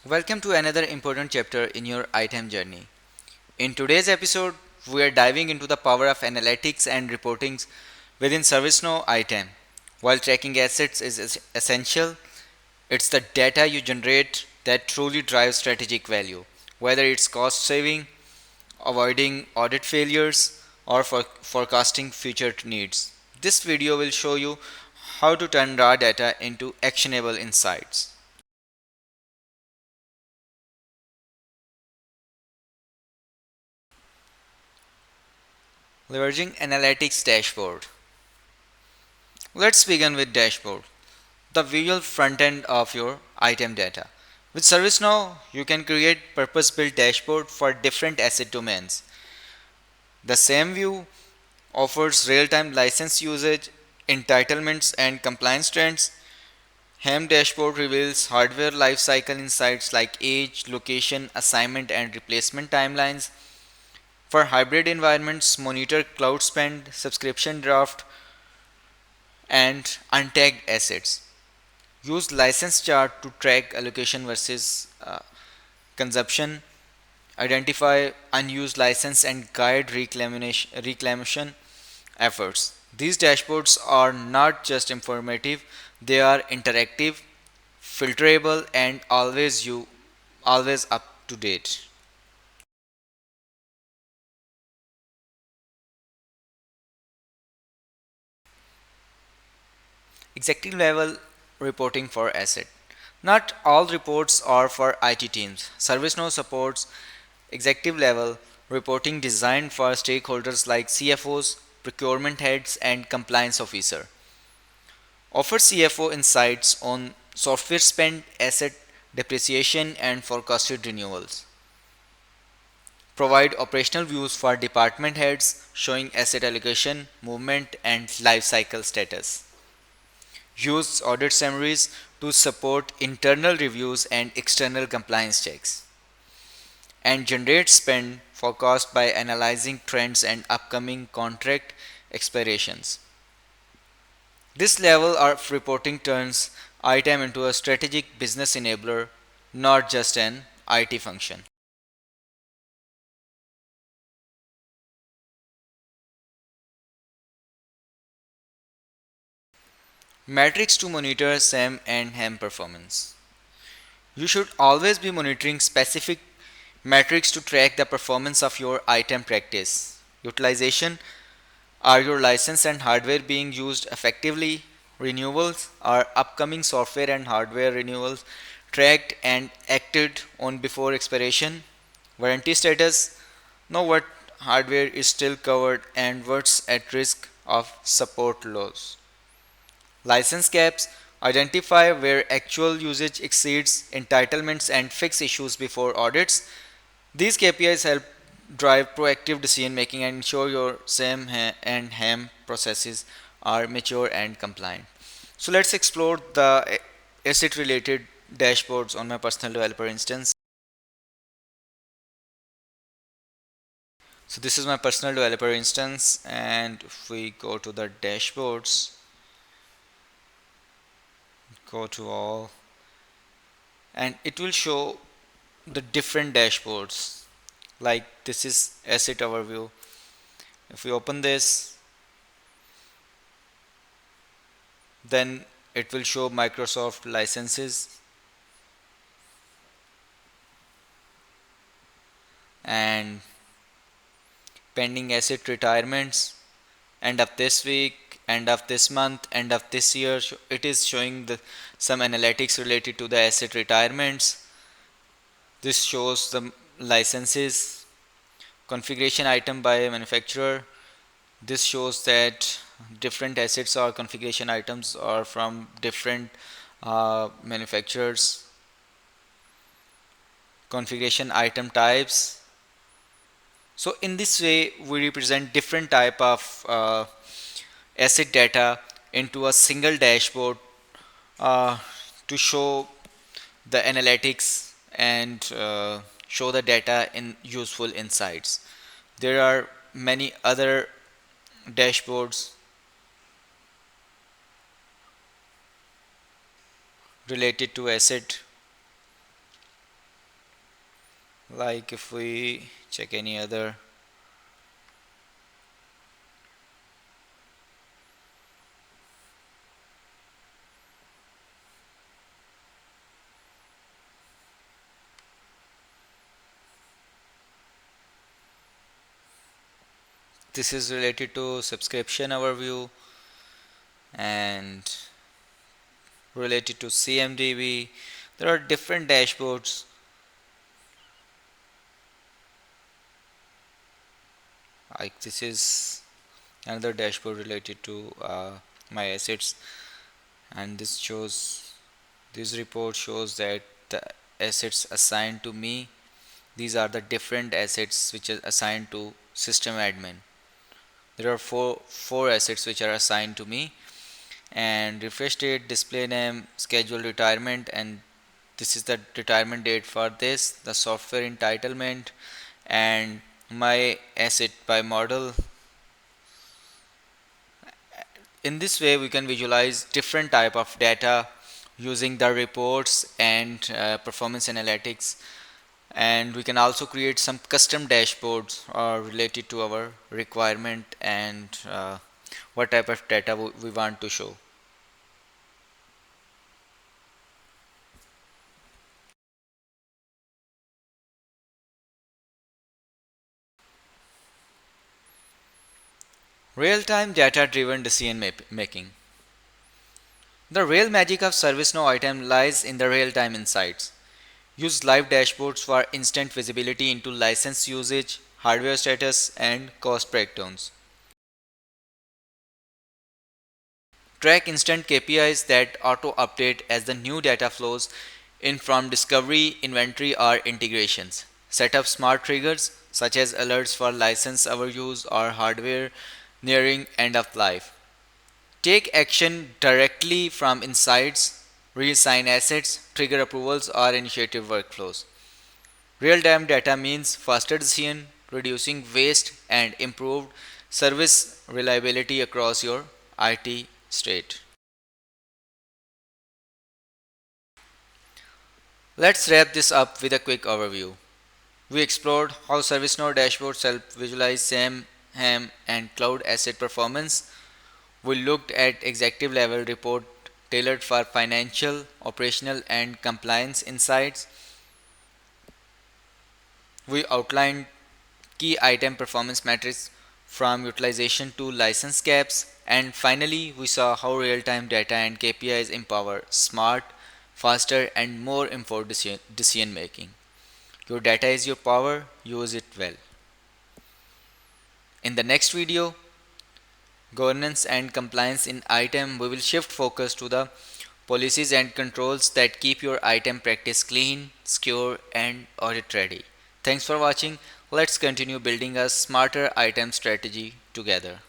Welcome to another important chapter in your item journey. In today's episode, we are diving into the power of analytics and reporting within ServiceNow item. While tracking assets is essential, it's the data you generate that truly drives strategic value, whether it's cost saving, avoiding audit failures, or forecasting future needs. This video will show you how to turn raw data into actionable insights. Leveraging Analytics Dashboard. Let's begin with Dashboard, the visual front end of your item data. With ServiceNow, you can create purpose-built dashboard for different asset domains. The same view offers real-time license usage, entitlements, and compliance trends. HAM dashboard reveals hardware lifecycle insights like age, location, assignment, and replacement timelines. For hybrid environments, monitor cloud spend, subscription draft, and untagged assets. Use license chart to track allocation versus consumption, identify unused license and guide reclamation efforts. These dashboards are not just informative, they are interactive, filterable and always up to date. Executive level reporting for asset. Not all reports are for IT teams. ServiceNow supports executive level reporting designed for stakeholders like CFOs, procurement heads, and compliance officer. Offer CFO insights on software spend, asset depreciation, and forecasted renewals. Provide operational views for department heads showing asset allocation, movement, and lifecycle status. Use audit summaries to support internal reviews and external compliance checks. And generate spend forecast by analyzing trends and upcoming contract expirations. This level of reporting turns ITAM into a strategic business enabler, not just an IT function. Metrics to monitor SAM and HAM performance. You should always be monitoring specific metrics to track the performance of your item practice. Utilization. Are your license and hardware being used effectively? Renewals. Are upcoming software and hardware renewals tracked and acted on before expiration? Warranty status. Know what hardware is still covered and what's at risk of support loss. License caps. Identify where actual usage exceeds entitlements and fix issues before audits. These KPIs help drive proactive decision making and ensure your SAM and HAM processes are mature and compliant. So let's explore the asset related dashboards on my personal developer instance. So this is my personal developer instance, and if we go to the dashboards, go to all, and it will show the different dashboards. Like this is asset overview. If we open this, then it will show Microsoft licenses and pending asset retirements, end of this week, end of this month, end of this year. It is showing some analytics related to the asset retirements. This shows the licenses, configuration item by manufacturer. This shows that different assets or configuration items are from different manufacturers. Configuration item types. So in this way, we represent different type of asset data into a single dashboard uh, to show the analytics and show the data in useful insights. There are many other dashboards related to asset. Like if we check any other, this is related to subscription overview and related to CMDB. There are different dashboards. Like this is another dashboard related to my assets, and this report shows that the assets assigned to me, these are the different assets which are assigned to system admin. There are four assets which are assigned to me, and refresh date, display name, schedule retirement, and this is the retirement date for this, the software entitlement, and my asset by model. In this way we can visualize different type of data using the reports and performance analytics, and we can also create some custom dashboards related to our requirement and what type of data we want to show. Real-time data-driven decision making. The real magic of ServiceNow item lies in the real-time insights. Use live dashboards for instant visibility into license usage, hardware status, and cost breakdowns. Track instant KPIs that auto update as the new data flows in from discovery, inventory, or integrations. Set up smart triggers such as alerts for license overuse or hardware nearing end of life. Take action directly from insights, reassign assets, trigger approvals, or initiative workflows. Real time data means faster decision, reducing waste, and improved service reliability across your IT state. Let's wrap this up with a quick overview. We explored how ServiceNow dashboards help visualize SAM, HAM, and cloud asset performance. We looked at executive level report tailored for financial, operational, and compliance insights. We outlined key item performance metrics from utilization to license caps, and finally we saw how real-time data and KPIs empower smart, faster, and more informed decision making. Your data is your power, use it well. In the next video, governance and compliance in item, we will shift focus to the policies and controls that keep your item practice clean, secure, and audit ready. Thanks for watching. Let's continue building a smarter item strategy together.